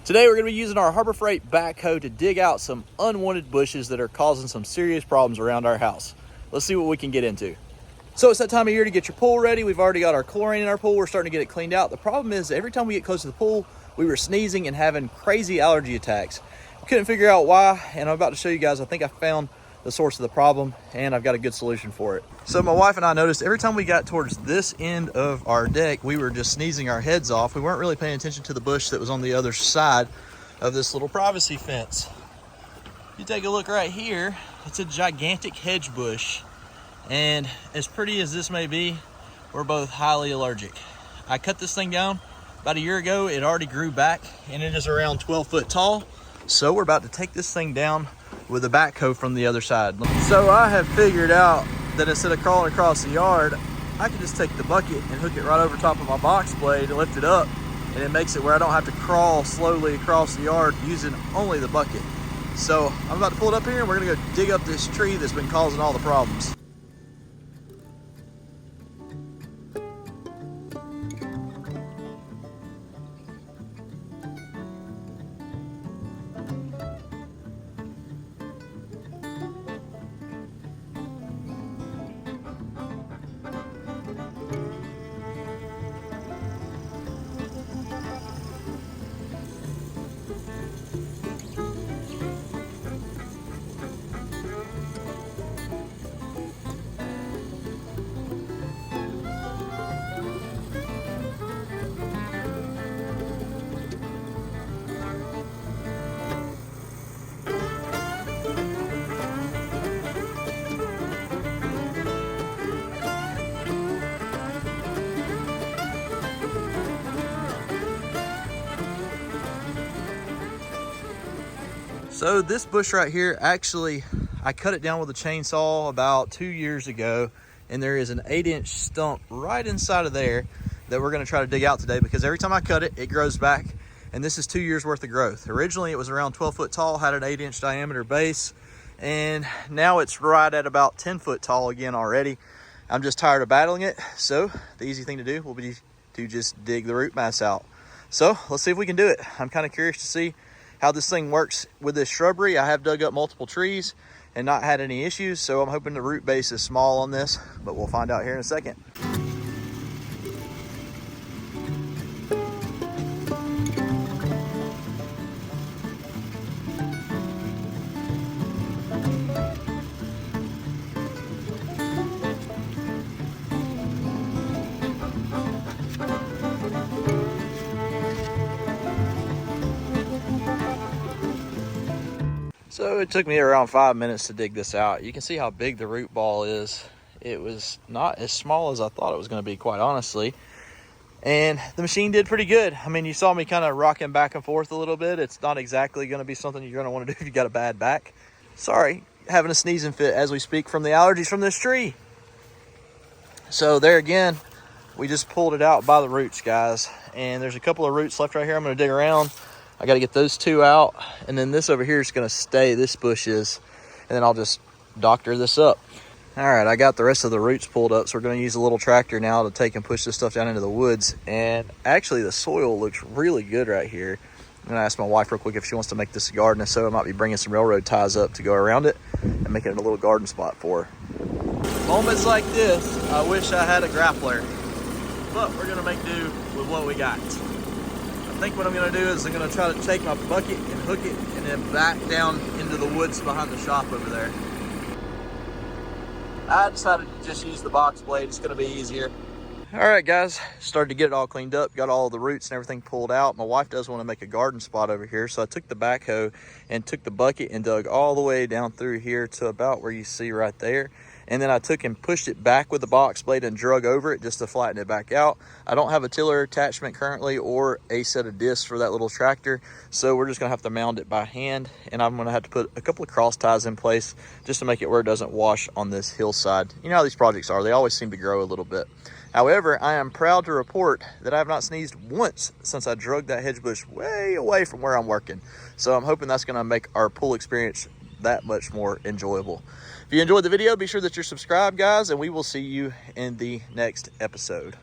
Today we're going to be using our Harbor Freight backhoe to dig out some unwanted bushes that are causing some serious problems around our house. Let's see what we can get into. So it's that time of year to get your pool ready. We've already got our chlorine in our pool. We're starting to get it cleaned out. The problem is every time we get close to the pool, we were sneezing and having crazy allergy attacks. We couldn't figure out why, and I'm about to show you guys. I think I found the source of the problem, and I've got a good solution for it. So my wife and I noticed every time we got towards this end of our deck, we were just sneezing our heads off. We weren't really paying attention to the bush that was on the other side of this little privacy fence. If you take a look right here, it's a gigantic hedge bush. And as pretty as this may be, we're both highly allergic. I cut this thing down about a year ago. It already grew back and it is around 12 foot tall. So we're about to take this thing down with a backhoe from the other side. So I have figured out that instead of crawling across the yard, I can just take the bucket and hook it right over top of my box blade and lift it up, and it makes it where I don't have to crawl slowly across the yard using only the bucket. So I'm about to pull it up here and we're gonna go dig up this tree that's been causing all the problems. So this bush right here, actually, I cut it down with a chainsaw about 2 years ago, and there is an 8-inch stump right inside of there that we're gonna try to dig out today, because every time I cut it, it grows back, and this is 2 years worth of growth. Originally, it was around 12 foot tall, had an 8-inch diameter base, and now it's right at about 10 foot tall again already. I'm just tired of battling it, so the easy thing to do will be to just dig the root mass out. So let's see if we can do it. I'm kind of curious to see how this thing works with this shrubbery. I have dug up multiple trees and not had any issues, so I'm hoping the root base is small on this, but we'll find out here in a second. So it took me around 5 minutes to dig this out. You can see how big the root ball is. It was not as small as I thought it was going to be, quite honestly. And the machine did pretty good. I mean, you saw me kind of rocking back and forth a little bit. It's not exactly going to be something you're going to want to do if you got a bad back. Sorry, having a sneezing fit as we speak from the allergies from this tree. So there again, we just pulled it out by the roots, guys. And there's a couple of roots left right here. I'm going to dig around. I got to get those two out, and then this over here is going to stay, this bush is, and then I'll just doctor this up. All right, I got the rest of the roots pulled up, so we're going to use a little tractor now to take and push this stuff down into the woods. And actually the soil looks really good right here. I'm going to ask my wife real quick if she wants to make this a garden, and so I might be bringing some railroad ties up to go around it and making it a little garden spot for her. Moments like this, I wish I had a grappler, but we're going to make do with what we got. I think what I'm going to do is I'm going to try to take my bucket and hook it and then back down into the woods behind the shop over there. I decided to just use the box blade. It's going to be easier. All right, guys, started to get it all cleaned up, got all the roots and everything pulled out. My wife does want to make a garden spot over here, so I took the backhoe and took the bucket and dug all the way down through here to about where you see right there. And then I took and pushed it back with the box blade and drug over it just to flatten it back out. I don't have a tiller attachment currently or a set of discs for that little tractor, so we're just gonna have to mound it by hand, and I'm gonna have to put a couple of cross ties in place just to make it where it doesn't wash on this hillside. You know how these projects are, they always seem to grow a little bit. However, I am proud to report that I have not sneezed once since I drug that hedge bush way away from where I'm working. So I'm hoping that's gonna make our pool experience that much more enjoyable. If you enjoyed the video, be sure that you're subscribed, guys, and we will see you in the next episode.